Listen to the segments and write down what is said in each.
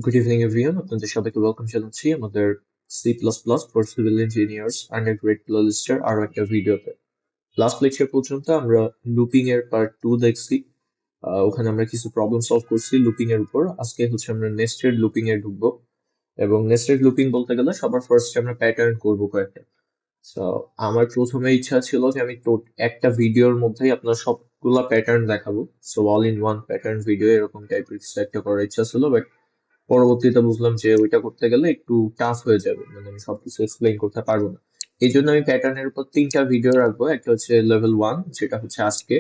Good evening everyone, আপনাদের সবাইকে welcome জানাচ্ছি আমাদের C plus plus for civil engineers undergrad প্লেলিস্টের আরো একটা ভিডিওতে। লাস্ট লেকচার পর্যন্ত আমরা লুপিং এর পার্ট 2 দেখছি। ওখানে আমরা কিছু প্রবলেম সলভ করছি লুপিং এর উপর। আজকে হচ্ছে আমরা নেস্টেড লুপিং এ ঢুকবো, এবং নেস্টেড লুপিং বলতে গেলে সবার ফার্স্ট আমরা প্যাটার্ন করবো কয়েকটা। তো আমার প্রথমে ইচ্ছা ছিল যে আমি একটা ভিডিওর মধ্যেই আপনার সবগুলা প্যাটার্ন দেখাবো, so all in one pattern video এরকম টাইপের কিছু একটা করার ইচ্ছা ছিল, বাট পরবর্তীতে বুঝলাম যে ওইটা করতে গেলে একটু টাফ হয়ে যাবে, মানে আমি সবকিছু এক্সপ্লেইন করতে পারবো না। এই জন্য আমি প্যাটার্নের উপর 3টা ভিডিও রাখবো। একটা হচ্ছে লেভেল 1, যেটা হচ্ছে আজকে,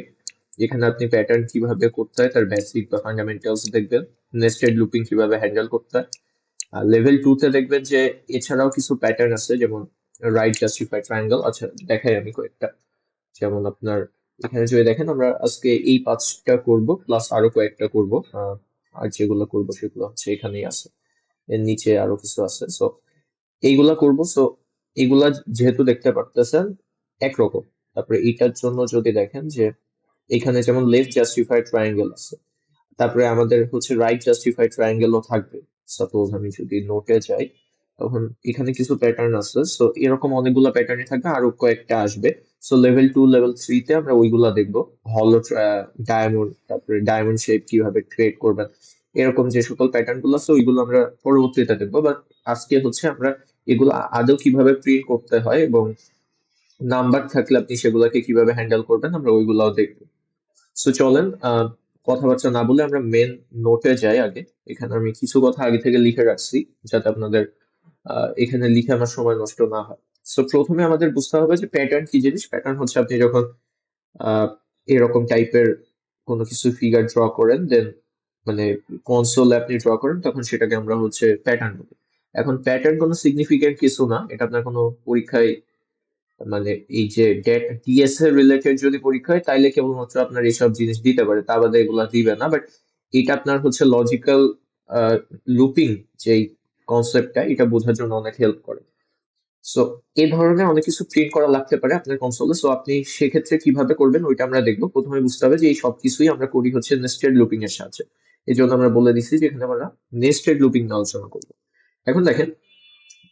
যেখানে আপনি প্যাটার্ন কিভাবে করতে হয় তার বেসিক বা ফান্ডামেন্টালস দেখবেন, নেস্টেড লুপিং কিভাবে হ্যান্ডেল করতে হয়। আর লেভেল 2 তে দেখবেন যে এছাড়াও কিছু প্যাটার্ন আছে, যেমন রাইট জাস্টিফাই ট্রায়াঙ্গেল। আচ্ছা, দেখাই আমি কয়েকটা। যেমন আপনার এখানে যদি দেখেন, আমরা আজকে এই 5টা করব, প্লাস আরো কয়েকটা করব। আর যেগুলো করব সেগুলো হচ্ছে এখানেই আছে, এর নিচে আরো কিছু আছে। সো এইগুলা করব। সো এইগুলা যেহেতু দেখতে পারতেছেন একরকম। তারপরে এটার জন্য যদি দেখেন যে এখানে যেমন লেফট জাস্টিফাইড ট্রায়াঙ্গেল আছে, তারপরে আমাদের হচ্ছে রাইট জাস্টিফাইড ট্রায়াঙ্গেলও থাকবে। সাপোজ আমি যদি নোটে যাই, তখন এখানে কিছু প্যাটার্ন আছে। সো এরকম অনেকগুলো প্যাটার্নই থাকবে, আরো কয়েকটা আসবে। সো লেভেল 2 লেভেল 3 তে আমরা ওইগুলা দেখবো। হলো ডায়মন্ড, তারপরে ডায়মন্ড শেপ কিভাবে ক্রিয়েট করবেন, এরকম যে সকল প্যাটার্ন গুলো আছে ওইগুলো আমরা পরবর্তীতে দেখবো। বাট আজকে হচ্ছে আমরা এগুলো আদৌ কিভাবে প্রিন্ট করতে হয় এবং নাম্বার থাকলে আপনি সেগুলোকে কিভাবে হ্যান্ডেল করবেন, আমরা ওইগুলাও দেখবো। সো চলেন কথাবার্তা না বলে আমরা মেন নোটে যাই আগে। এখানে আমি কিছু কথা আগে থেকে লিখে রাখছি, যাতে আপনাদের এখানে লিখে আমার সময় নষ্ট না হয়। সো প্রথমে আমাদের বুঝতে হবে যে প্যাটার্ন কি জিনিস। প্যাটার্ন হচ্ছে আপনি যখন আহ, এরকম টাইপের কোনো কিছু ফিগার ড্র করেন, দেন মানে কনসোলে আপনি ড্র করেন, তখন সেটাকে আমরা হচ্ছে প্যাটার্ন বলি। এখন প্যাটার্ন কোনো সিগনিফিকেন্ট কিছু না, এটা আপনার কোনো পরীক্ষায়, মানে এই যে ডিএসএ রিলেটেড যদি পরীক্ষা হয় তাইলে কেবলমাত্র আপনার এইসব জিনিস দিতে পারে, তা বাদে এগুলা দিবে না। বাট এটা আপনার হচ্ছে লজিক্যাল লুপিং যেই কনসেপ্টটা, এটা বোঝার জন্য অনেক হেল্প করে। সো এই ধরনের অনেক কিছু প্রিন্ট করা লাগতে পারে আপনার কনসোলে। সো আপনি সেক্ষেত্রে কিভাবে করবেন ওইটা আমরা দেখবো। প্রথমে বুঝতে হবে যে এই সবকিছুই আমরা করি হচ্ছে নেস্টেড লুপিং এর সাহায্যে। এই জন্য আমরা বলে দিচ্ছি যে এখানে আমরা নেস্টেড লুপিং নিয়ে আলোচনা করবো। এখন দেখেন,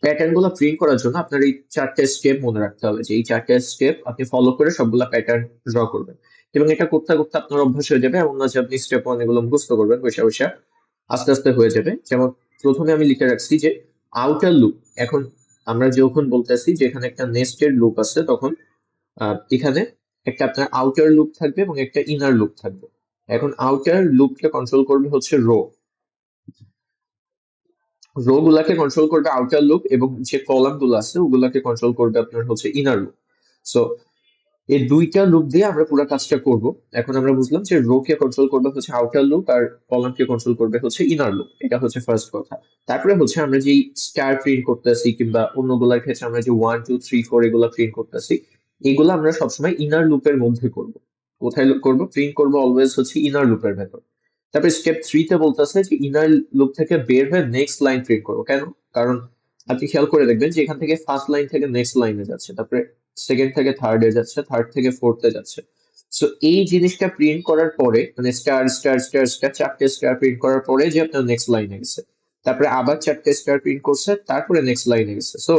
প্যাটার্ন গুলো প্রিন্ট করার জন্য আপনার এই 4টে স্টেপ মনে রাখতে হবে, যে এই 4টে স্টেপ আপনি ফলো করে সবগুলা প্যাটার্ন ড্র করবেন। এবং এটা করতে করতে আপনার অভ্যাস হয়ে যাবে, এমন না যে আপনি স্টেপ 1 এগুলো মুখস্থ করবেন বসে বসে, আস্তে আস্তে হয়ে যাবে। যেমন প্রথমে আমি লিখে রাখছি যে আউটার লুপ। এখন আমরা যখন বলতেছি যে এখানে একটা নেস্টেড লুপ আছে, তখন এখানে একটা আপনার আউটার লুপ থাকবে এবং একটা ইনার লুপ থাকবে। এখন আউটার লুপকে কন্ট্রোল করবে হচ্ছে রো গুলাকে কন্ট্রোল করবে আউটার লুপ, এবং যে কলাম গুলো আছে ওগুলাকে কন্ট্রোল করবে আপনার হচ্ছে ইনার লুপ। সো এই দুইটা লুপ দিয়ে আমরা পুরো কাজটা করব। এখন আমরা বুঝলাম যে রো কে কন্ট্রোল করবে হচ্ছে আউটার লুপ, আর কলাম কে কন্ট্রোল করবে হচ্ছে ইনার লুপ। এটা হচ্ছে ফার্স্ট কথা। তারপরে হচ্ছে আমরা যে স্টার প্রিন্ট করতেছি, কিংবা অন্যগুলোর ক্ষেত্রে আমরা যে 1 2 3 4 এগুলা প্রিন্ট করতেছি, এগুলো আমরা সবসময় ইনার লুপের মধ্যে করব। কোথায় করব? প্রিন্ট করব অলওয়েজ হচ্ছে ইনার লুপের ভেতর। তারপরে স্টেপ 3 তে বলতেছে যে ইনার লুপ থেকে বের হয়ে নেক্সট লাইন প্রিন্ট করবো। কেন? কারণ আপনি খেয়াল করে দেখবেন যে এখান থেকে ফার্স্ট লাইন থেকে নেক্সট লাইনে যাচ্ছে, তারপরে সেকেন্ড থেকে থার্ডে যাচ্ছে, থার্ড থেকে ফোর্থে যাচ্ছে। সো এই জিনিসটা প্রিন্ট করার পরে, মানে স্টার স্টার স্টার স্টার 4টে স্টার প্রিন্ট করার পরে যে আপনার নেক্সট লাইনে গেছে, তারপরে আবার 4টে স্টার প্রিন্ট করছে, তারপরে নেক্সট লাইনে গেছে। সো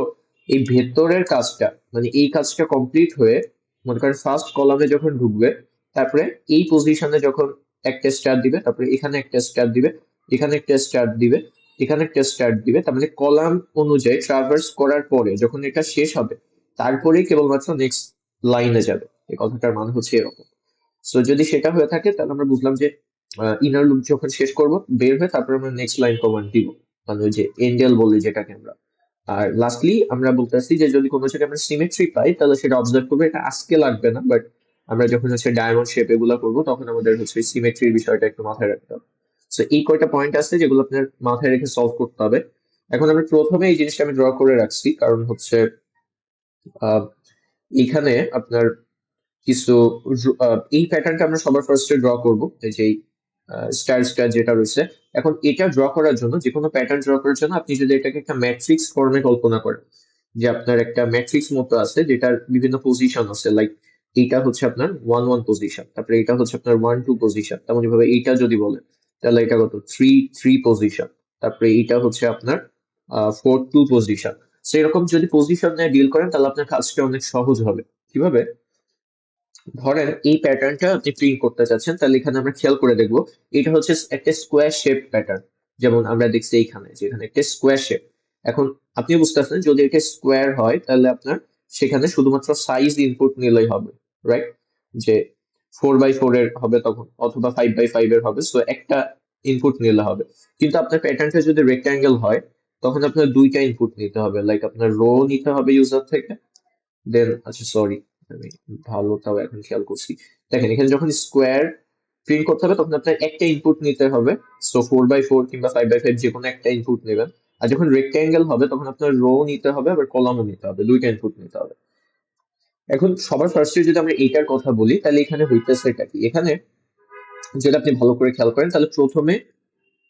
এই ভেতরের কাজটা, মানে এই কাজটা কমপ্লিট হয়ে, মনে করেন ফার্স্ট কলামে যখন ঢুকবে, তারপরে এই পজিশনে যখন একটা স্টার দিবে, তারপরে এখানে একটা স্টার দিবে, এখানে একটা স্টার দিবে, এখানে একটা স্টার দিবে, তার মানে কলাম অনুযায়ী ট্রাভার্স করার পরে যখন এটা শেষ হবে, তারপরেই কেবলমাত্র নেক্সট লাইনে যাবে। এই কথাটার মানে হচ্ছে এরকম। সো যদি সেটা হয়ে থাকে, তাহলে আমরা বুঝলাম যে ইনার লুপ যখন শেষ করব, বের হয়ে তারপরে আমরা নেক্সট লাইন কমান্ড দিব, মানে ওই যে এন্ডেল বলি যেটাকে আমরা। আর লাস্টলি আমরা বলতেছি যে যদি কোনো জায়গায় আমরা সিমেট্রি পাই, তাহলে সেটা অবজার্ভ করবে। এটা আজকে লাগবে না, বাট আমরা যখন হচ্ছে ডায়মন্ড শেপ এগুলো করবো, তখন আমাদের হচ্ছে সিমেট্রির বিষয়টা একটু মাথায় রাখতে হবে। সো এই কয়টা পয়েন্ট আছে যেগুলো আপনার মাথায় রেখে সলভ করতে হবে। এখন আমি প্রথমে এই জিনিসটা আমি ড্র করে রাখছি, কারণ হচ্ছে আহ, এখানে আপনার কিছু এই প্যাটার্নটা আমরা সবার ফার্স্টে ড্র করব, এই যে স্টার স্টার যেটা রয়েছে। এখন এটা ড্র করার জন্য, যে কোনো প্যাটার্ন ড্র করার জন্য আপনি যদি এটাকে একটা ম্যাট্রিক্স ফর্মে কল্পনা করেন, যে আপনার একটা ম্যাট্রিক্স মতো আছে যেটার বিভিন্ন পজিশন আছে, লাইক এইটা হচ্ছে আপনার 1 1 পজিশন, তারপরে এটা হচ্ছে আপনার 1 2 পজিশন, তেমন ভাবে এইটা যদি বলেন, তাহলে এটা কত 3 3 পজিশন। তারপরে এইটা হচ্ছে আপনার 4 2 পজিশন। সেরকম যদি পজিশন নিয়ে ডিল করেন তাহলে আপনার কাজটা অনেক সহজ হবে। কিভাবে? ধরেন এই প্যাটার্নটা আপনি প্রিন্ট করতে চাচ্ছেন, তাহলে এখানে আমরা খেয়াল করে দেখবো এটা হচ্ছে একটা স্কোয়ার শেপ প্যাটার্ন। যেমন আমরা দেখছি এইখানে যে এখানে একটা স্কোয়ার শেপ। এখন আপনি বুঝতেছেন যদি এটা স্কোয়ার হয় তাহলে আপনার সেখানে শুধুমাত্র সাইজ ইনপুট নিলেই হবে, রাইট? যে 4x4 এর হবে তখন, অথবা 5x5 এর হবে, সো একটা ইনপুট নিলে হবে। কিন্তু আপনার প্যাটার্নটা যদি রেক্ট্যাঙ্গেল হয় তখন আপনার দুইটা ইনপুট নিতে হবে, লাইক আপনার রো নিতে হবে ইউজার থেকে, দেন আচ্ছা সরি আমি ভালো তাও এখন খেয়াল করছি। দেখেন এখানে যখন স্কোয়ার প্রিন্ট করতে হবে তখন আপনার একটা ইনপুট নিতে হবে, সো 4x4 কিংবা 5x5 যে কোনো একটা ইনপুট নেবেন। আর যখন রেক্ট্যাঙ্গেল হবে তখন আপনার রো নিতে হবে আবার কলামও নিতে হবে, দুইটা ইনপুট নিতে হবে। এখন সবার ফার্স্টে যদি আমরা এইটার কথা বলি তাহলে এখানে হইতেছে এটা কি, এখানে যদি আপনি ভালো করে খেয়াল করেন তাহলে প্রথমে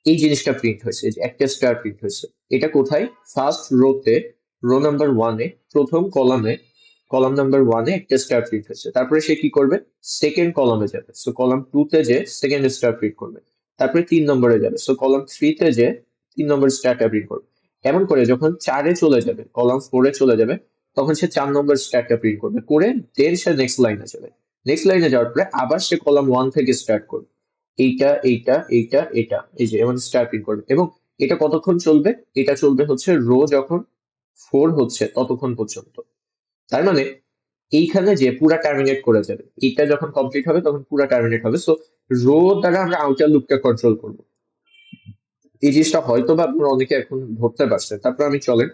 এই জিনিসটা প্রিন্ট হয়েছে, যে একটা স্টার প্রিন্ট হয়েছে। এটা কোথায়? ফার্স্ট রোতে, রো নাম্বার 1-এ, প্রথম কলামে, কলাম নাম্বার 1-এ একটা স্টার প্রিন্ট হয়েছে। তারপরে সে কি করবে? সেকেন্ড কলামে যাবে, সো কলাম 2-তে যে সেকেন্ড স্টার প্রিন্ট করবে। তারপরে 3 নম্বরে যাবে, সো কলাম 3-তে যে 3 নম্বর স্টারটা প্রিন্ট করবে। এমন করে যখন 4-এ চলে যাবে, কলাম 4-এ চলে যাবে, তখন সে 4 নম্বর স্টারটা প্রিন্ট করবে, করে দেন সে নেক্সট লাইনে যাবে। নেক্সট লাইনে যাওয়ার পরে আবার সে কলাম 1 থেকে স্টার্ট করবে, এইটা এইটা এইটা এটা, এই যে এমন স্টার প্রিন্ট করবে। এবং এটা কতক্ষণ চলবে? এটা চলবে হচ্ছে রো যখন 4 হচ্ছে ততক্ষণ পর্যন্ত। তার মানে এইখানে যে পুরা টার্মিনেট করে যাবে, এইটা যখন কমপ্লিট হবে তখন পুরা টার্মিনেট হবে। সো রো দ্বারা আমরা আউটার লুপটা কন্ট্রোল করবো। এই জিনিসটা হয়তো বা আপনারা অনেকে এখন ধরতে পারছেন। তারপর আমি চলেন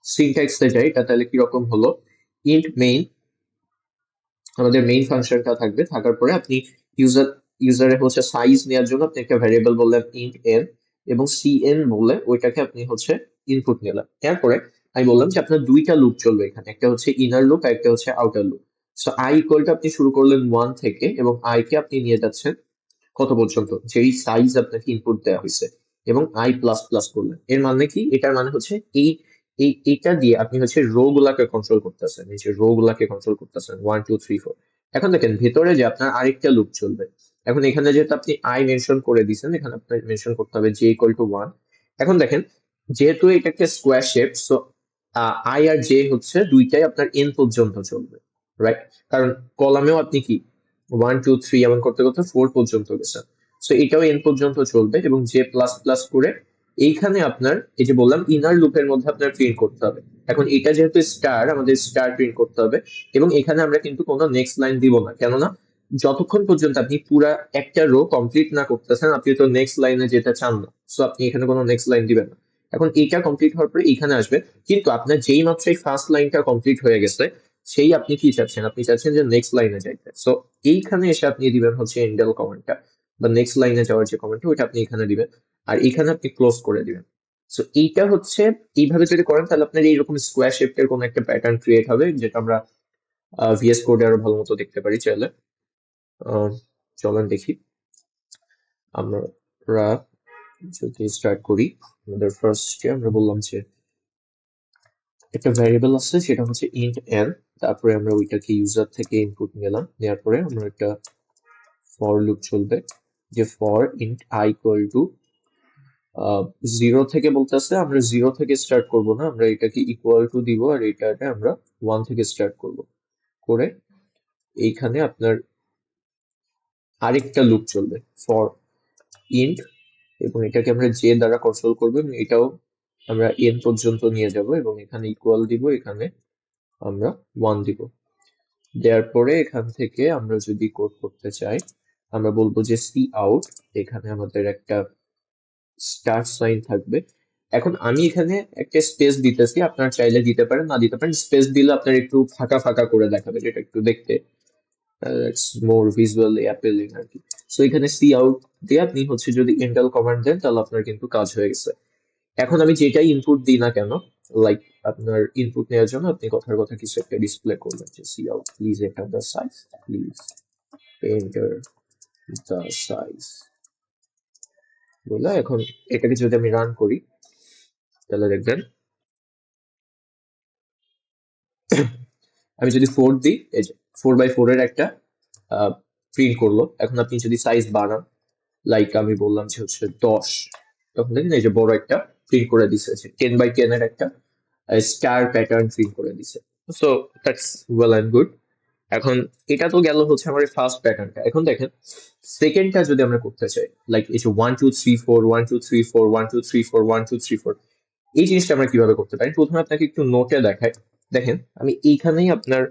সিনট্যাক্সে যাই, এটা তাহলে কিরকম হলো। ইন্ট মেইন, আমাদের মেইন ফাংশনটা থাকবে, থাকার পরে আপনি ইউজারের হচ্ছে সাইজ নেওয়ার জন্য আপনি একটা ভ্যারিয়েবল বললেন ইন্ট এন, এবং সিএন বলে ওইটাকে আপনি হচ্ছে ইনপুট নিলেন। এরপরে আমি বললাম যে আপনার দুইটা লুপ চলবে এখানে, একটা হচ্ছে ইনার লুপ আর একটা হচ্ছে আউটার লুপ। সো আই ইকুয়ালটা আপনি শুরু করলেন 1 থেকে, এবং আই কে আপনি নিয়ে যাচ্ছেন কত পর্যন্ত? যেই সাইজ আপনাকে ইনপুট দেওয়া হয়েছে, এবং আই প্লাস প্লাস করলেন। এর মানে কি? এটার মানে হচ্ছে এইটা দিয়ে আপনি হচ্ছে রো গুলাকে কন্ট্রোল করতেছেন, এই যে রো গুলাকে কন্ট্রোল করতেছেন 1 2 3 4। এখন দেখেন ভেতরে যে আপনার আরেকটা লুপ চলবে। এখন এখানে যেহেতু আপনি আই মেনশন করে দিয়েছেন, এখানে আপনার মেনশন করতে হবে জে ইকুয়াল টু 1। এখন দেখেন যেহেতু এটা একটা স্কোয়ার শেপ, সো আই আর জে হচ্ছে দুইটাই আপনার এন পর্যন্ত চলবে, রাইট? কারণ কলামেও আপনি কি 1 2 3 এমন করতে করতে 4 পর্যন্ত গেছেন, সো এটাও এন পর্যন্ত চলবে। এবং জে প্লাস প্লাস করে এইখানে আপনার এই যে বললাম ইনার লুপের মধ্যে আপনার প্রিন্ট করতে হবে। এখন এটা যেহেতু স্টার, আমাদের স্টার প্রিন্ট করতে হবে। এবং এখানে আমরা কিন্তু কোনো নেক্সট লাইন দিব না, কেননা যতক্ষণ পর্যন্ত আপনি পুরা একটা রো কমপ্লিট না করতেছেন আপনি তো নেক্সট লাইনে যেতে চান না, সো আপনি এখানে কোনো নেক্সট লাইন দিবেন না। এখন এইটা কমপ্লিট হওয়ার পরে এখানে আসবে, কিন্তু আপনার যেই মাত্র এই ফার্স্ট লাইনটা কমপ্লিট হয়ে গেছে সেই আপনি কি চাচ্ছেন? আপনি চাচ্ছেন যে নেক্সট লাইনে যাইতে, সো এইখানে এসে আপনি দিবেন হচ্ছে এন্ডেল কমান্ডটা, বা নেক্সট লাইনে যাওয়ার যে কমান্ডটা ওইটা আপনি এখানে দিবেন, আর এখানে আপনি ক্লোজ করে দিবেন। সো এইটা হচ্ছে, এইভাবে যদি করেন তাহলে আপনার এইরকম স্কোয়ার শেপের কোনো একটা প্যাটার্ন ক্রিয়েট হবে, যেটা আমরা ভিএস কোডে আরো ভালো মতো দেখতে পারি চাইলে। চলেন দেখি। আমরা যদি স্টার্ট করি, আমাদের ফার্স্টে আমরা বললাম যে একটা ভ্যারিয়েবল আছে সেটা হচ্ছে ইন্ট এন, তারপরে আমরা ওইটাকে ইউজার থেকে ইনপুট নিলাম, নেওয়ার পরে আমরা একটা ফর লুপ চলবে, যে for int I equal to 0 থেকে বলতেছে, আমরা 0 থেকে স্টার্ট করব না, আমরা এটাকে ইকুয়াল টু দিব, আর এটাকে আমরা 1 থেকে স্টার্ট করব, করে এইখানে আপনার আরেকটা লুপ চলবে ফর ইন্ট, এবং এটাকে আমরা জে দ্বারা কন্ট্রোল করবো, এবং এটাও আমরা এন পর্যন্ত নিয়ে যাব, এবং এখানে ইকুয়াল দিব, এখানে আমরা 1 দিব। দেওয়ার পরে এখান থেকে আমরা যদি কোড করতে চাই আমরা বলবো যে সি আউট, এখানে আমাদের একটা স্টার সাইন থাকবে। এখন আমি এখানে একটা স্পেস দিতেছি, আপনার চাইলে দিতে পারেন, না দিতে পারেন। স্পেস দিলে আপনার একটু ফাঁকা ফাঁকা করে দেখাবে, যেটা একটু দেখতে মোর ভিজুয়ালি অ্যাপিলিং আর কি। সো এখানে সি আউট দিয়ে আপনি হচ্ছে যদি এন্টাল কমান্ড দেন তাহলে আপনার কিন্তু কাজ হয়ে গেছে। এখন আমি যেটাই ইনপুট দিই না কেন, লাইক আপনার ইনপুট নেওয়ার জন্য আপনি কথার কথা কিছু একটা ডিসপ্লে করবেন, যে cout please enter the size, please enter the size বলে। এখন এটাকে যদি আমি রান করি তাহলে দেখবেন আমি যদি 4 দিই, এই যে 4x4 এর একটা প্রিন্ট করলো। এখন আপনি যদি সাইজ বাড়ান, লাইক আমি বললাম যে হচ্ছে 10, তখন দেখেন এই যে বড় একটা প্রিন্ট করে দিছে, 10 by 10 এর একটা স্টার প্যাটার্ন প্রিন্ট করে দিছে। So that's well and good. এখন এটা তো গেল হচ্ছে আমার ফার্স্ট প্যাটার্নটা। এখন দেখেন সেকেন্ডটা যদি আমরা করতে চাই, লাইক এই যে 1 2 3 4 1 2 3 4 1 2 3 4 1 2 3 4, এই জিনিসটা আমরা কিভাবে করতে পারি? প্রথমে আপনাকে একটু নোটে দেখাই। দেখেন আমি এইখানেই আপনার,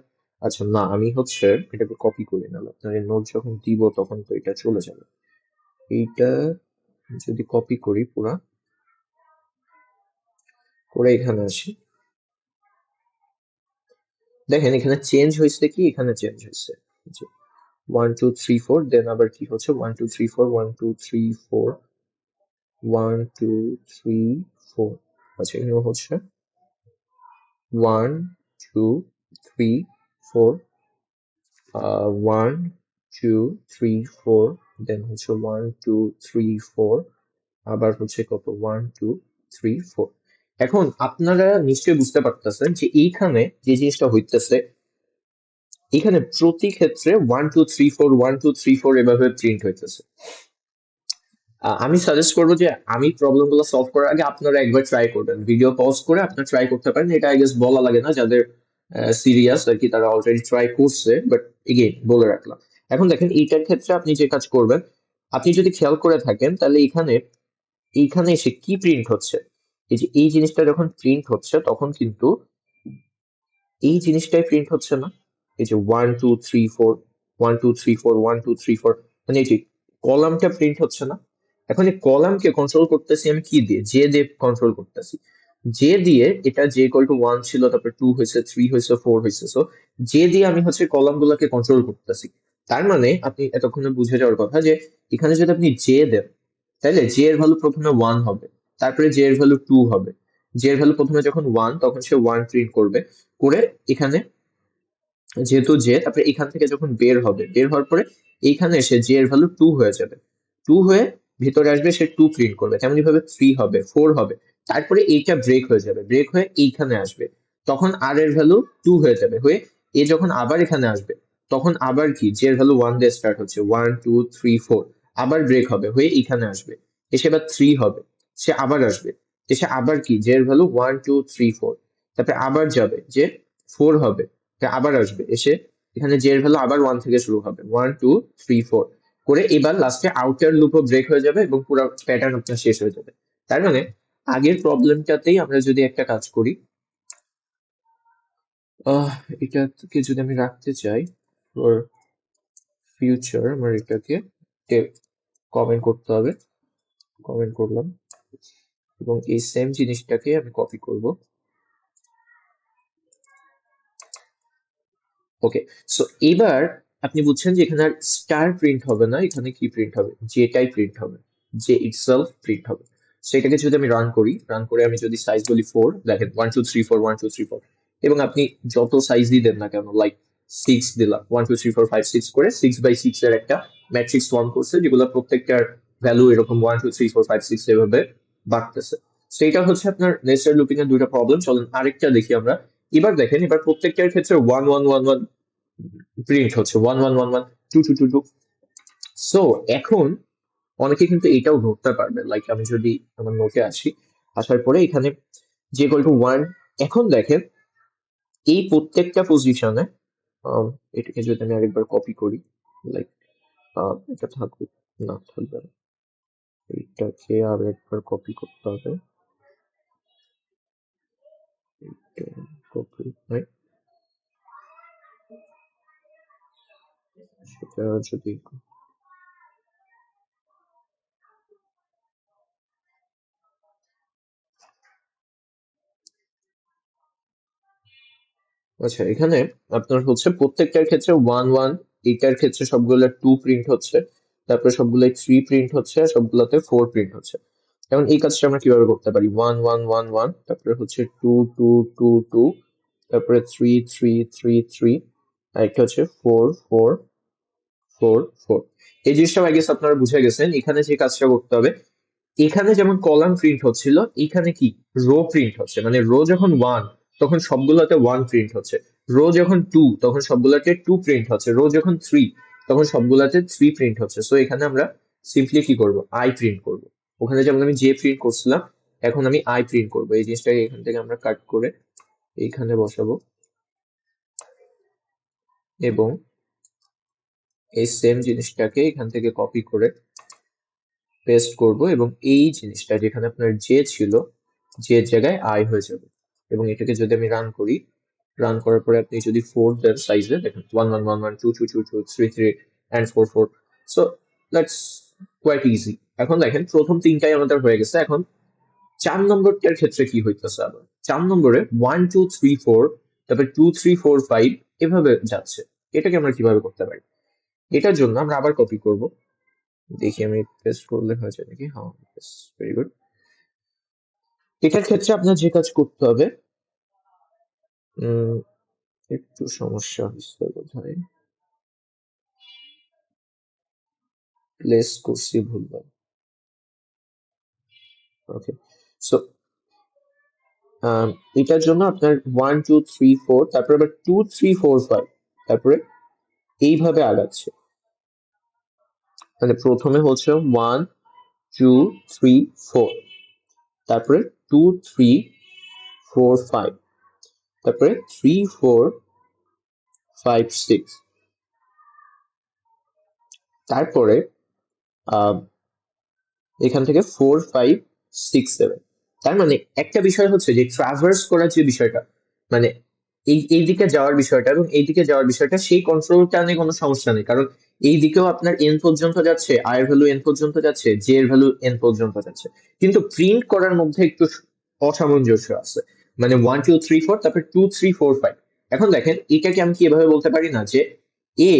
আচ্ছা না আমি হচ্ছে এটাকে কপি করে নিলাম, আপনার নোট যখন দিব তখন তো এটা চলে যাবে। এইটা যদি কপি করি পুরা করে এখানে আসি, দেখেন এখানে চেঞ্জ হয়েছে কি, এখানে চেঞ্জ হয়েছে 1 2 3 4, দেন আবার কি হচ্ছে 1 2 3 4 1 2 3 4 1 2 3 4, আচ্ছা এখানে হচ্ছে 1 2 3 4, 1 2 3 4, দেন হচ্ছে 1 2 3 4, আবার হচ্ছে কত 1 2 3 4। এখন আপনারা নিশ্চয়ই বুঝতে পারতেছেন যে এইখানে যে জিনিসটা হইতেছে, এখানে প্রতি ক্ষেত্রে 1 2 3 4 1 2 3 4 এভাবে প্রিন্ট হইতেছে। আমি সাজেস্ট করবো যে আমি প্রবলেম গুলো সলভ করার আগে আপনারা একবার ট্রাই করবেন, ভিডিও পজ করে আপনারা ট্রাই করতে পারেন। এটা আই গেস বলা লাগে না, যাদের সিরিয়াস আর কি তারা অলরেডি ট্রাই করছে, বাট এগেইন বলে রাখলাম। এখন দেখেন এইটার ক্ষেত্রে আপনি যে কাজ করবেন, আপনি যদি খেয়াল করে থাকেন তাহলে এইখানে এসে কি প্রিন্ট হচ্ছে, এই যে এই জিনিসটা যখন প্রিন্ট হচ্ছে তখন কিন্তু এই জিনিসটাই প্রিন্ট হচ্ছে না। এই যে 1 2 3 4 1 2 3 4 1 2 3 4, মানে এই যে কলামটা প্রিন্ট হচ্ছে না। এখন এই কলামকে কন্ট্রোল করতেছি আমি কি দিয়ে, জে দিয়ে কন্ট্রোল করতেছি। জে দিয়ে এটা জে ইকুয়াল টু 1 ছিল, তারপর 2 হয়েছে, 3 হয়েছে, 4 হয়েছে। সো জে দিয়ে আমি হচ্ছে কলাম গুলাকে কন্ট্রোল করতেছি। তার মানে আপনি এতক্ষণে বুঝে যাওয়ার কথা যে এখানে যদি আপনি জে দেন তাহলে জে এর ভ্যালু প্রথমে 1 হবে, তারপরে জে এর ভ্যালু 2 হবে। জে এর ভ্যালু প্রথমে যখন 1 তখন সে 1 প্রিন্ট করবে, করে এখানে যেহেতু জে, তারপরে এখান থেকে যখন বের হবে, বের হওয়ার পরে এইখানে এসে জে এর ভ্যালু 2 হয়ে যাবে, 2 হয়ে ভিতরে আসবে, সে 2 প্রিন্ট করবে। তেমনি ভাবে 3 হবে, 4 হবে, তারপরে এইটা ব্রেক হয়ে যাবে, ব্রেক হয়ে এইখানে আসবে, তখন আর এর ভ্যালু 2 হয়ে যাবে, হয়ে এ যখন আবার এখানে আসবে তখন আবার কি জে এর ভ্যালু 1 দিয়ে স্টার্ট হচ্ছে, 1 2 3 4, আবার ব্রেক হবে, হয়ে এখানে আসবে, এসে এবার 3 হবে, সে আবার আসবে, এসে আবার কি জে এর ভ্যালু 1 2 3 4, তারপরে আবার যাবে যে 4 হবে, আবার আসবে, এসে এখানে জে এর ভ্যালু আবার 1 থেকে শুরু হবে, 1 2 3 4 করে এবার লাস্টে আউটার লুপও ব্রেক হয়ে যাবে এবং পুরো প্যাটার্ন আপনার শেষ হয়ে যাবে। তার মানে আগের প্রবলেমটাতেই আমরা যদি একটা কাজ করি, আহ এটাকে যদি আমি রাখতে চাই ফর ফিউচার, আমার এটাকে কমেন্ট করতে হবে, কমেন্ট করলাম, এবং এই সেম জিনিসটাকে আমি কপি করব। ওকে, সো এবার আপনি বুঝছেন যে এখানে আর স্টার প্রিন্ট হবে না, এখানে কি প্রিন্ট হবে, যেটাই প্রিন্ট হবে, যে ইটসেলফ প্রিন্ট হবে। সেটাকে যদি আমি রান করি, রান করে আমি যদি সাইজ বলি 4, দেখেন 1 2 3 4 1 2 3 4, এবং আপনি যত সাইজই দেন না কেন, লাইক 6 দিলাম, 1 2 3 4 5 6 করে 6 by 6 এর একটা ম্যাট্রিক্স ফর্ম করছে, যেগুলো প্রত্যেকটার ভ্যালু এরকম 1 2 3 4 5 6 এভাবে বাড়তেছে। সেইটা হচ্ছে আপনার নেস্টেড লুপিং এর দুইটা প্রবলেম। চলেন আরেকটা দেখি আমরা। এবার দেখেন, এবার প্রত্যেকটার ক্ষেত্রে 1 1 1 1 প্রিন্ট হচ্ছে, 1 1 1 1 2 2 2 2। সো এখন অনেকে কিন্তু এটাও ধরতে পারবে, লাইক আমি যদি আমার নোটে আসি, আসার পরে এখানে যে ইকুয়াল টু 1, এখন দেখেন এই প্রত্যেকটা পজিশনে, এটাকে যদি আমি আরেকবার কপি করি, লাইক এটা থাকবে, না থাকবে না, এইটাকে আর একবার কপি করতে হবে, কপি, সেটা যদি, আচ্ছা এখানে আপনার হচ্ছে প্রত্যেকটার ক্ষেত্রে 1 1, এইটার ক্ষেত্রে সবগুলো 2 প্রিন্ট হচ্ছে, তারপরে সবগুলো 3 প্রিন্ট হচ্ছে, আর সবগুলোতে 4 প্রিন্ট হচ্ছে। এখন এই কাজটা আমরা কিভাবে করতে পারি, 1 1 1 1, তারপরে হচ্ছে 2 2 2 2, তারপরে 3 3 3 3, আর একটা হচ্ছে 4 4 4 4। এই জিনিসটা আই গেস আপনারা বুঝে গেছেন। এখানে যে কাজটা করতে হবে, এখানে যেমন কলাম প্রিন্ট হচ্ছিল, এখানে কি রো প্রিন্ট হচ্ছে, মানে রো যখন 1 তখন সবগুলোতে 1 প্রিন্ট হচ্ছে, রো যখন 2 তখন সবগুলোতে 2 প্রিন্ট হচ্ছে, রো যখন 3 তখন সবগুলোতে 3 প্রিন্ট হচ্ছে। সো এখানে আমরা সিম্পলি কি করব, আই প্রিন্ট করব। ওখানে যেমন আমি জে প্রিন্ট করছিলাম, এখন আমি আই প্রিন্ট করবো। এই জিনিসটাকে এখান থেকে আমরা কাট করে এইখানে বসাবো এবং এই সেম জিনিসটাকে এখান থেকে কপি করে পেস্ট করব এবং এই জিনিসটা যেখানে আপনার জে ছিল, জে এর জায়গায় আই হয়ে যাবে। এবং এটাকে যদি আমি রান করি, রান করার পরে আপনি যদি 4 দেন সাইজে দেখেন 1 1 1 1 2 2 2 2 3 3 and 4 4। So that's quite easy. এখন দেখেন প্রথম তিনটাই আমাদের হয়ে গেছে। এখন 4 নম্বরটার ক্ষেত্রে কি হইতেছে? আবার 4 নম্বরে 1 2 3 4, তারপর 2 3 4 5 এভাবে যাচ্ছে। এটাকে আমরা কিভাবে করতে পারি? এটার জন্য আমরা আবার কপি করব। দেখি আমি পেস্ট করলে হয়ে যায় নাকি। হ্যাঁ, ভেরি গুড। এটার ক্ষেত্রে আপনার যে কাজ করতে হবে, একটু সমস্যা হচ্ছে বোধহয়, প্লেস করছি ভুলভাল। ওকে, সো এটার জন্য আপনার 1 2 3 4, তারপরে আবার 2 3 4 5, তারপরে এইভাবে আগাচ্ছে। মানে প্রথমে হচ্ছে 1 2 3 4, তারপরে 2 3 4 5, তারপরে 3 4 5 6, তারপরে এখান থেকে 4 5 6 7। তার মানে একটা বিষয় হচ্ছে যে ট্রাভার্স করার যে বিষয়টা, মানে এই দিকে যাওয়ার বিষয়টা এবং এই দিকে যাওয়ার বিষয়টা, সেই কন্ট্রোলটা নিয়ে কোনো সমস্যা নেই। কারণ এই দিকেও আপনার এন পর্যন্ত যাচ্ছে, আই এর ভ্যালু এন পর্যন্ত যাচ্ছে, জে এর ভ্যালু এন পর্যন্ত যাচ্ছে। কিন্তু প্রিন্ট করার মধ্যে একটু অসামঞ্জস্য আছে। মানে 1 2 3 4, তারপর 2 3 4 5। এখন দেখেন এটাকে আমি কি এভাবে বলতে পারি না যে এ,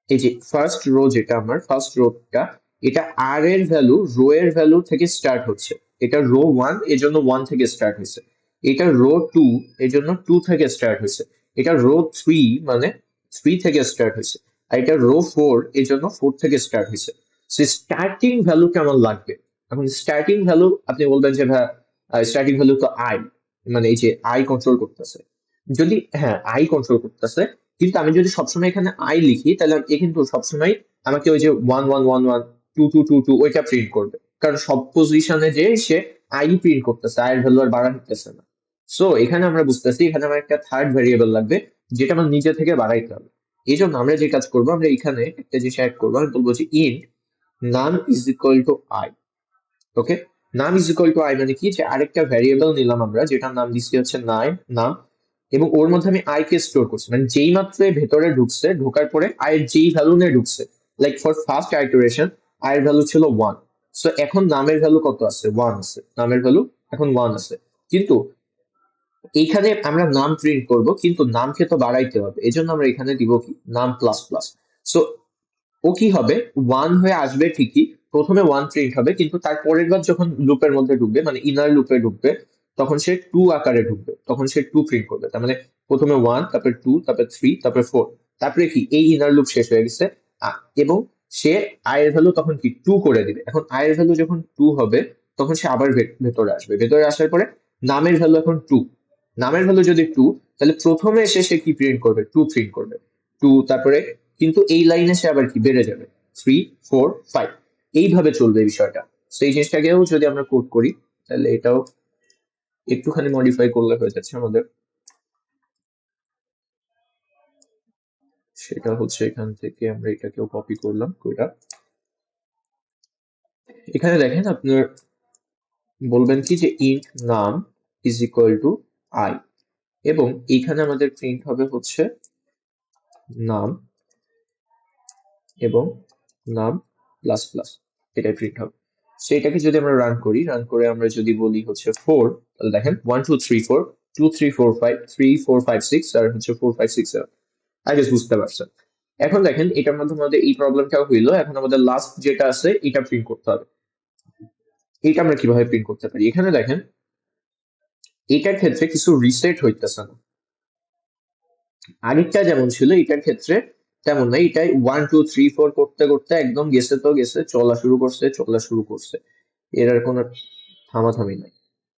এই যে ফার্স্ট রো, যেটা আমার ফার্স্ট রোটা, এটা আর এর ভ্যালু রো এর ভ্যালু থেকে স্টার্ট হচ্ছে। এটা রো 1 এর জন্য 1 থেকে স্টার্ট হয়েছে। এটা রো 2 এর জন্য 2 থেকে স্টার্ট হয়েছে। এটা রো 3 মানে 3 থেকে স্টার্ট হয়েছে। আর এটা রো 4 এর জন্য 4 থেকে স্টার্ট হয়েছে। সো স্টার্টিং ভ্যালু কেমন লাগবে? এখন স্টার্টিং ভ্যালু আপনি বলবেন যে ভাই স্টার্টিং ভ্যালু তো আই, মানে এই যে আই কন্ট্রোল করতেছে। যদি হ্যাঁ আই কন্ট্রোল করতেছে, কিন্তু আমি যদি সবসময় এখানে আই লিখি তাহলে এ কিন্তু সবসময় আমাকে ওই যে 1 1 1 1 2 2 2 2 ওইটা প্রিন্ট করবে। কারণ সব পজিশনে যে সে আই প্রিন্ট করতেছে, আই এর ভ্যালু আর বাড়াইতেছে না। সো এখানে আমরা বুঝতেছি এখানে আমার একটা থার্ড ভ্যারিয়েবল লাগবে, যেটা আমার নিজে থেকে বাড়াইতে হবে। এই জন্য আমরা যে কাজ করবো, আমরা এখানে একটা জিনিস অ্যাড করবো। আমি বলবো যে ইন্ট নাম ইজ ইকুয়াল টু আই। ওকে, নাম ইজ ইকুয়াল টু আই মানে কি, যে আরেকটা ভ্যারিয়েবল নিলাম আমরা, যেটার নাম দিচ্ছি হচ্ছে নাম, এবং ওর মধ্যে আমি আই কে স্টোর করছি। মানে যেই মাত্র ভেতরে ঢুকছে, ঢোকার পরে আয়ের যেই ভ্যালু নিয়ে ঢুকছে, লাইক ফর ফার্স্ট আইটারেশন আয়ের ভ্যালু ছিল 1। সো এখন নামের ভ্যালু কত আছে? 1 আছে। নামের ভ্যালু এখন 1 আছে। কিন্তু এইখানে আমরা নাম প্রিন্ট করব, কিন্তু নামকে তো বাড়াইতে হবে। এই জন্য আমরা এখানে দিব কি, নাম প্লাস প্লাস। সো ও কি হবে, 1 হয়ে আসবে ঠিকই, প্রথমে 1 প্রিন্ট হবে, কিন্তু তার পরের বার যখন লুপের মধ্যে ঢুকবে, মানে ইনার লুপে ঢুকবে, তখন সে 2 আকারে ঢুকবে, তখন সে 2 প্রিন্ট করবে। তার মানে প্রথমে 1, তারপর 2, তারপর 3, তারপর 4, তারপরে কি এই ইনার লুপ শেষ হয়ে গেছে। এবং সে আয়ের ভ্যালু তখন কি 2 করে দিবে। এখন আয়ের ভ্যালু যখন 2 হবে, তখন সে আবার ভেতরে আসবে। ভেতরে আসার পরে নামের ভ্যালু এখন 2। নামের ভ্যালু যদি 2, তাহলে প্রথমে এসে সে কি প্রিন্ট করবে? 2 প্রিন্ট করবে। 2, তারপরে কিন্তু এই লাইনে সে আবার কি বেড়ে যাবে, 3 4 5, এইভাবে চলবে এই বিষয়টা। তো এই জিনিসটাকেও যদি আমরা কোড করি, তাহলে এটাও একটুখানি মডিফাই করলে হয়ে যাচ্ছে আমাদের। সেটা হচ্ছে এখান থেকে আমরা এটাকেও কপি করলাম, কইরা এখানে দেখেন আপনার বলবেন কি যে ইন্ট নাম ইজ ইকুয়াল টু আই, এবং এইখানে আমাদের প্রিন্ট হবে হচ্ছে নাম এবং নাম প্লাস প্লাস, এটাই প্রিন্ট হবে। সেটাকে যদি আমরা রান করি, রান করে আমরা যদি বলি হচ্ছে 4, তাহলে দেখেন 1 2 3 4, 2 3 4 5, 3 4 5 6, আর হচ্ছে 4 5 6 7। আই গেস বুঝতে পারছেন। এখন দেখেন এটার মধ্যে আমাদের এই প্রবলেমটাও হইলো। এখন আমাদের লাস্ট যেটা আছে এটা প্রিন্ট করতে হবে। এটা আমরা কিভাবে প্রিন্ট করতে পারি? এখানে দেখেন এটার ক্ষেত্রে কিছু রিসেট হইতেছে না। আরেকটা যেমন ছিল এটার ক্ষেত্রে তেমন না। এটাই 1 2 3 4 করতে করতে একদম গেছে তো গেছে, চলা শুরু করছে। এর আর কোনো থামাথামি নাই।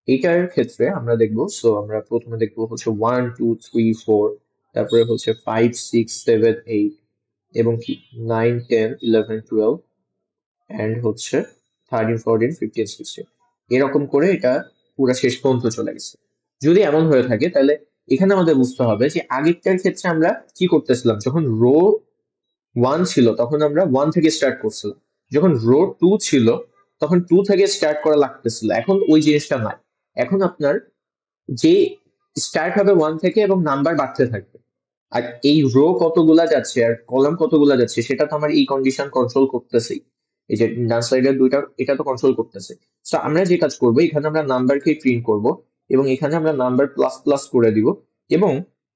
এটার ক্ষেত্রে আমরা দেখবো, সো আমরা প্রথমে দেখবো হচ্ছে 1 2 3 4, তারপরে হচ্ছে 5 6 7 8, এবং কি 9 10 11 12, এন্ড হচ্ছে 13 14 15 16 এরকম করে এটা পুরো শেষ পর্যন্ত চলে গেছে। যদি এমন হয়ে থাকে তাহলে এখানে আমাদের বুঝতে হবে যে আগেরটার ক্ষেত্রে আমরা কি করতেছিলাম, যখন রো 1 ছিল তখন আমরা 1 থেকে স্টার্ট করছিলাম, যখন রো 2 ছিল তখন 2 থেকে স্টার্ট করা লাগতেছিল। এখন ওই জিনিসটা নাই, এখন আপনার যে স্টার্ট হবে 1 থেকে এবং নাম্বার বাড়তে থাকবে। আর এই রো কতগুলা যাচ্ছে আর কলাম কতগুলা যাচ্ছে সেটা তো আমার এই কন্ডিশন কন্ট্রোল করতেছেই, এই যে ডান সাইডের দুইটা এটা তো কন্ট্রোল করতেছে। তো আমরা যে কাজ করব, এখানে আমরা নাম্বারকে প্রিন্ট করব এবং এখানে আমরা নাম্বার প্লাস প্লাস করে দিব। এবং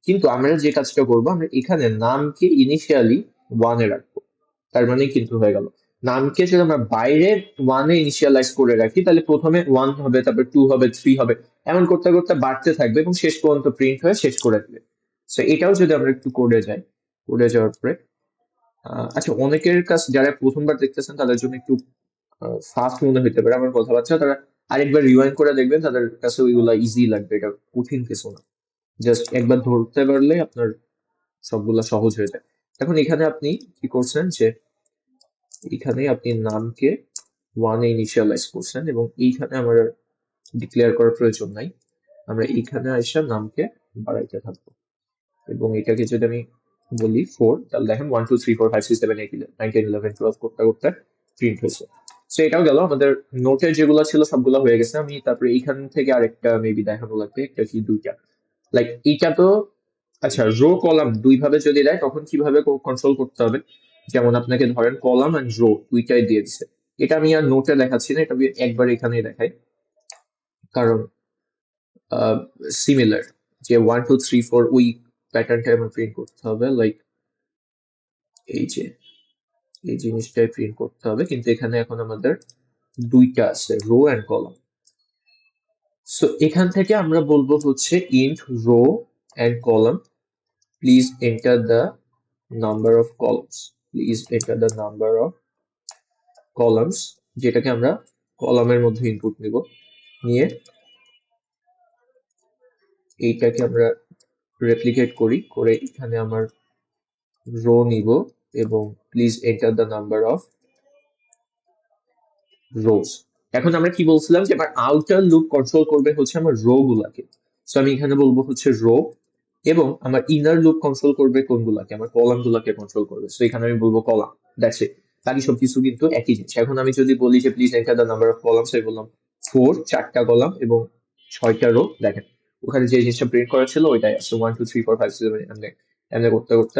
কিন্তু আমরা যে কাজটা করব, আমরা এখানে নামকে ইনিশিয়ালি 1 এ রাখবো। তার মানে কিন্তু হয়ে গেল, নামকে যদি আমরা বাইরে 1 এ ইনিশিয়ালাইজ করে রাখি তাহলে প্রথমে 1 হবে, তারপর 2 হবে, 3 হবে, এমন করতে করতে বাড়তে থাকবে এবং শেষ পর্যন্ত প্রিন্ট হয়ে শেষ করে দিবে। তো এটাও যদি আমরা একটু কোডে যাই, কোডে যাওয়ার পরে আচ্ছা, অনেকের কাছে যারা প্রথমবার দেখতেছেন তাদের জন্য একটু ফাস্ট মনে হতে পারে আমার কথাবার্তা, তারা আরেকবার রিওয়াইন্ড করে দেখবেন, তাদের কাছে ওইগুলা ইজি লাগবে, এটা কঠিন কিছু না। জাস্ট একবার ধরতে পারলে আপনার সবগুলা সহজ হয়ে যায়। এখন এখানে আপনি কি করছেন যে এখানে আপনি নামকে 1 এ ইনিশিয়ালাইজ করছেন এবং এইখানে আমার ডিক্লেয়ার করার প্রয়োজন নাই, আমরা এইখানে এসে নামকে বাড়াইতে থাকবো। এবং এটাকে যদি আমি বলি 4, তাহলে দেখেন 1 2 3 4 5 6 7 8 9 10 11 12 করতে করতে প্রিন্ট হয়েছে। সো এটাও গেল, আমাদের নোটে যেগুলো ছিল সবগুলো হয়ে গেছে। আমি তারপরে এইখান থেকে আরেকটা মেবি দেখানো লাগবে, একটা কি দুইটা, লাইক এইটা তো আচ্ছা, রো কলাম দুই ভাবে যদি দেয় তখন কিভাবে কন্ট্রোল করতে হবে। যেমন আপনাকে ধরেন কলাম এন্ড রো দুইটাই দিয়ে দিছে, এটা আমি আর নোটে দেখাচ্ছি না, এটা আমি একবার এখানেই দেখাই, কারণ সিমিলার যে 1 2 3 4 ওই প্যাটার্নটা আমার প্রিন্ট করতে হবে, লাইক এই যে এই জিনিসটাই প্রিন্ট করতে হবে, কিন্তু এখানে এখন আমাদের দুইটা আছে, রো এন্ড কলাম। সো এখান থেকে আমরা বলবো হচ্ছে int row and column, please enter the number of columns, please enter the number of columns, যেটাকে আমরা কলামের মধ্যে ইনপুট নিব, নিয়ে এইটাকে আমরা রেপ্লিকেট করি, করে এখানে আমার রো নিব এবং please enter the number of rows. এখন আমরা কি বলছিলাম যে আমার আউটার লুপ কন্ট্রোল করবে হচ্ছে আমার রো গুলাকে, সো আমি এখানে বলবো হচ্ছে রো, এবং আমার ইনার লুপ কন্ট্রোল করবে কোনগুলাকে, আমার কলাম গুলাকে কন্ট্রোল করবে, সো এখানে আমি বলবো কলাম, দ্যাটস ইট। বাকি সবকিছু কিন্তু একই জিনিস। এখন আমি যদি বলি যে please enter the number of columns, আমি বললাম 4, 4টা কলাম এবং 6টা রো, দেখেন ওখানে যে জিনিসটা প্রিন্ট করা ছিল ওইটাই আছে, 1 2 3 4 5 6 7 এমনি এমনি করতে করতে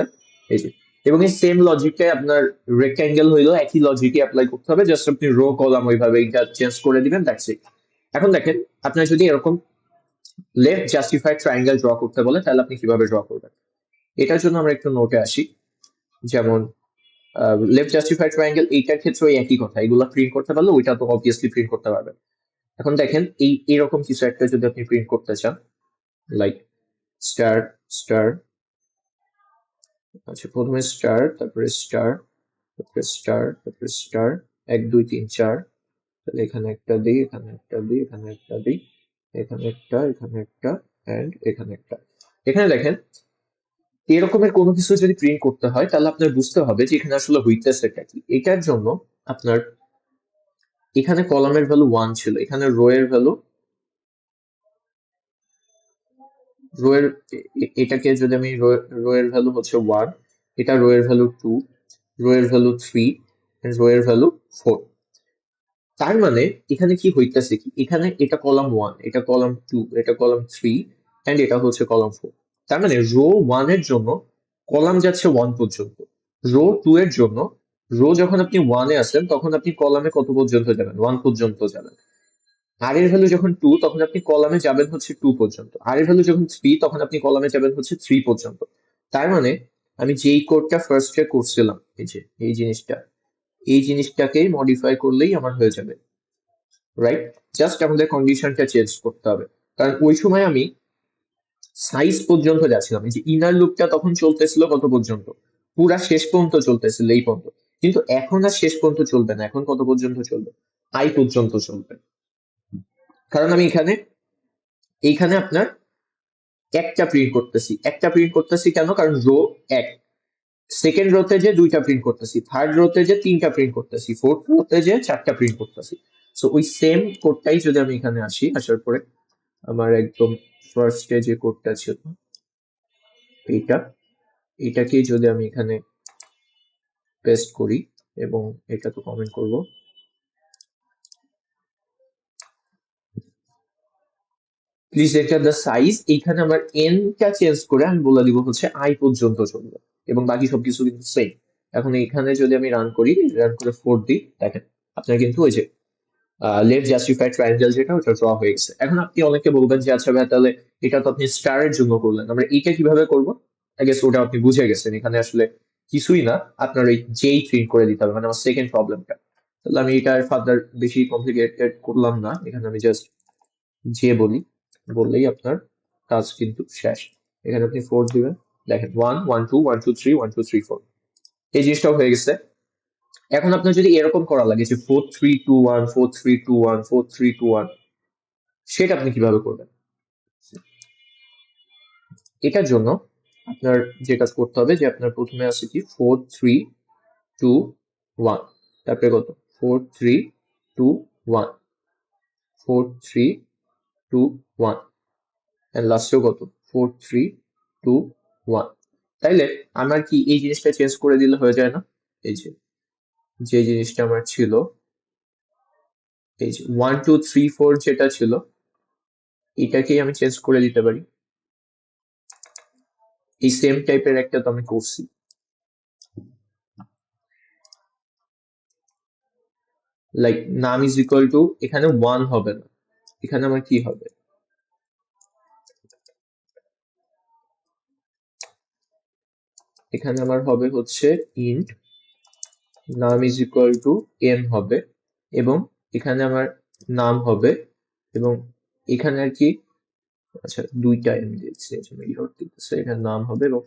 এই যে। এবং এই সেম লজিকটাই আপনার রেক্ট্যাঙ্গেল হইলো, একই লজিকে অ্যাপ্লাই করতে হবে, জাস্ট আপনি রো কলাম ওইভাবে এটা চেঞ্জ করে দিবেন, দ্যাটস ইট। এখন দেখেন আপনার যদি এরকম লেফট জাস্টিফাইড ট্রায়াঙ্গেল ড্র করতে বলে তাহলে আপনি কিভাবে ড্র করবেন। এটার জন্য আমরা একটু নোটে আসি, যেমন লেফট জাস্টিফাইড ট্রায়াঙ্গেল এইটার ক্ষেত্রে ওই একই কথা, এগুলো প্রিন্ট করতে পারলে ওইটা তো অবভিয়াসলি প্রিন্ট করতে পারবেন। এখন দেখেন এই এরকম কিছু একটা যদি আপনি প্রিন্ট করতে চান, লাইক স্টার স্টার, আচ্ছা প্রথমে স্টার, তারপরে স্টার, তারপরে স্টার, তারপরে স্টার, 1 2 3 4, তাহলে এখানে একটা দিই, এখানে একটা দিই, এখানে একটা দিই, এখানে একটা, এখানে একটা, এন্ড এখানে একটা। এখানে দেখেন এরকমের কোনো কিছু যদি প্রিন্ট করতে হয় তাহলে আপনার বুঝতে হবে যে এখানে আসলে হইতেছেটা কি। এটার জন্য আপনার এখানে কলামের ভ্যালু 1 ছিল, এখানে রো এর ভ্যালু, রো এর এটাকে যদি আমি রো এর ভ্যালু হচ্ছে 1, এটা রো এর ভ্যালু 2, রো এর ভ্যালু 3, রো এর ভ্যালু 4। তার মানে এখানে কি হইতেছে কি, এখানে এটা কলাম 1, এটা কলাম 2, এটা কলাম 3, এন্ড এটা হচ্ছে কলাম 4। তার মানে রো 1 এর জন্য কলাম যাচ্ছে 1 পর্যন্ত, রো 2 এর জন্য, রো যখন আপনি 1 এ আসেন তখন আপনি কলামে কত পর্যন্ত যাবেন, 1 পর্যন্ত যাবেন। আর এর ভ্যালু যখন 2 তখন আপনি কলামে যাবেন হচ্ছে 2 পর্যন্ত, আর এর ভ্যালু যখন 3 তখন আপনি কলামে যাবেন হচ্ছে 3 পর্যন্ত। তার মানে আমি যেই কোডটা ফার্স্টে করছিলাম, এই যে এই জিনিসটা, এই জিনিসটাকেই মডিফাই করলেই আমার হয়ে যাবে, রাইট? জাস্ট আমাদের কন্ডিশনটা চেঞ্জ করতে হবে, কারণ ওই সময় আমি সাইজ পর্যন্ত যাচ্ছিলাম, এই যে ইনার লুপটা তখন চলতেছিল কত পর্যন্ত, পুরা শেষ পর্যন্ত চলতেছিল এই পর্যন্ত। কিন্তু এখন আর শেষ পর্যন্ত চলবে না, এখন কত পর্যন্ত চলবে, আই পর্যন্ত চলবে। কারণ আমি এখানে এইখানে আপনার একটা প্রিন্ট করতেছি, একটা প্রিন্ট করতেছি কেন, কারণ রো 1, সেকেন্ড রোতে যে 2টা প্রিন্ট করতেছি, থার্ড রোতে যে 3টা প্রিন্ট করতেছি, ফোর্থ রোতে যে 4টা প্রিন্ট করতেছি। সো ওই সেম কোডটাই যদি আমি এখানে আসি, আসার পরে আমার একদম ফার্স্টে যে কোডটা ছিল এইটা, এটাকে যদি আমি এখানে পেস্ট করি এবং এটা তো কমেন্ট করব, প্লিজ এন্টার দ্য সাইজ। এইখানে আমার এনটা চেঞ্জ করে আমি বলে দিব হচ্ছে আই পর্যন্ত চলবে এবং বাকি সবকিছু কিন্তু সেম। এখন এখানে যদি আমি রান করি, রান করে 4 দিই, দেখেন আপনার কিন্তু ওই যে লেট জাস্টিফাই ট্রায়াঙ্গেল যেটা, ওটা ড্র হয়ে গেছে। এখন আপনি অনেকে বলবেন যে আচ্ছা ভাই তাহলে এটা তো আপনি স্টারের জন্য করলেন, আমরা এইটা কিভাবে করবো? আই গেস ওটা আপনি বুঝে গেছেন। এখানে আসলে কিছুই না, আপনার ওই যেই প্রিন্ট করে দিতে হবে, মানে আমার সেকেন্ড প্রবলেমটা। তাহলে আমি এটা ফার্দার বেশি কমপ্লিকেটেড করলাম না, এখানে আমি জাস্ট যে বলি, বললেই আপনার কাজ কিন্তু শেষ। এখানে আপনি 4 দিবেন, দেখেন 1 1 2 1 2 3 1 2 3 4, এই জিনিসটাও হয়ে গেছে। এখন আপনার যদি এরকম করা লাগে যে 4 3 2 1 4 3 2 1 4 3 2 1, সেটা আপনি কিভাবে করবেন? এটার জন্য আপনার যে কাজ করতে হবে যে আপনার প্রথমে আছে কি 4 3 2 1, তারপরে কত 4 3 2 1 4 3 2 1, এন্ড লাস্টেও কত 4 3 2 1। তাইলে আমার কি এই জিনিসটা চেঞ্জ করে দিলে হয়ে যায় না? এই যে যে জিনিসটা আমার ছিল, এই যে 1 2 3 4 যেটা ছিল, এটাকেই আমি চেঞ্জ করে দিতে পারি। এই সেম টাইপের একটা তো আমি করছি। লাইক নাম ইজ ইকুয়াল টু, এখানে 1 হবে না, এখানে আমার কি হবে? এখানে আমার হবে হচ্ছে ইন্ট নাম ইজ ইকুয়াল টু এন হবে, এবং এখানে আমার নাম হবে, এবং এখানে আর কি, আচ্ছা 2টা এন দিচ্ছি এই জন্য এরর দিতেছে, এখানে নাম হবে, এবং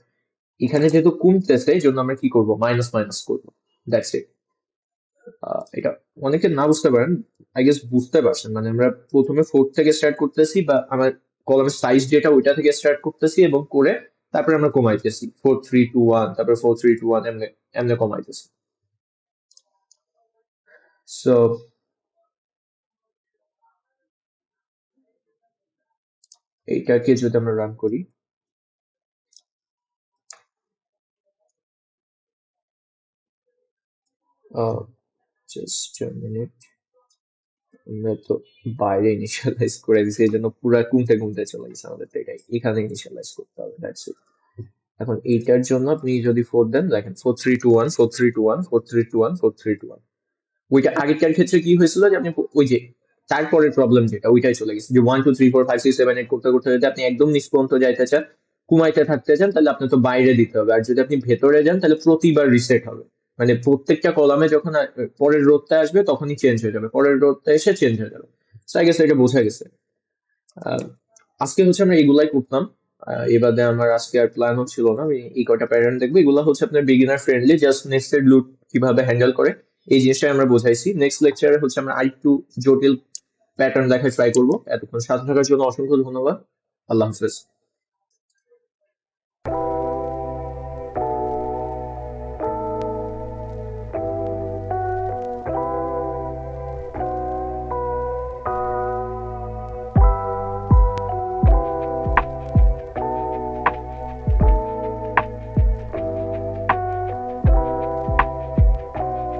এখানে যেহেতু কমতেছে এই জন্য আমরা কি করব, মাইনাস মাইনাস করবো, দ্যাটস ইট। এটা অনেকে না বুঝতে পারেন, আই গেস বুঝতে পারছেন। মানে আমরা প্রথমে 4 থেকে স্টার্ট করতেছি, বা আমার কলামের সাইজ যেটা ওইটা থেকে স্টার্ট করতেছি এবং করে তারপরে আমরা কমাইতেছি 4 3 2 1, তারপরে 4 3 2 1, এমনি এমনি কমাইতেছি। সো এইটাকে যদি আমরা রান করি, জাস্ট মিনিট, আমরা তো বাইরে ইনিশিয়ালাইজ করে দিছি, এই জন্য পুরো কমতে কমতে চলে গেছে আমাদের। তো এটাই এখানে ইনিশিয়ালাইজ করতে হবে, দ্যাটস ইট। এখন এইটার জন্য আপনি যদি 4 দেন, দেখেন 4 3 2 1 4 3 2 1 4 3 2 1 4 3 2 1। ওইটা আগেরটার ক্ষেত্রে কি হয়েছিল যে আপনি ওই যে তারপরের প্রবলেম যেটা, ওইটাই চলে গেছে যে 1 2 3 4 5 6 7 8 করতে করতে যদি আপনি একদম নিচ পর্যন্ত যাইতে চান, কমাইতে থাকতে চান, তাহলে আপনি তো বাইরে দিতে হবে। আর যদি আপনি ভেতরে যান তাহলে প্রতিবার রিসেট হবে, মানে প্রত্যেকটা কলামে যখন পরের রোধটা আসবে তখনই চেঞ্জ হয়ে যাবে, পরের রোধটা এসে চেঞ্জ হয়ে যাবে। সো আই গেস এটা বোঝা গেছে। আহ, আজকে হচ্ছে আমরা এগুলাই করতাম। এবারে আমার আজকে আর প্ল্যান হচ্ছিল না, আমি এই কয়টা প্যাটার্ন দেখবো। এগুলো হচ্ছে আপনার beginner friendly, just nested loop কিভাবে হ্যান্ডেল করে এই জিনিসটাই আমরা বোঝাইছি। নেক্সট লেকচারে হচ্ছে আমরা আরেকটু জটিল প্যাটার্ন দেখার ট্রাই করবো। এতক্ষণ সাথে থাকার জন্য অসংখ্য ধন্যবাদ। আল্লাহ হাফেজ।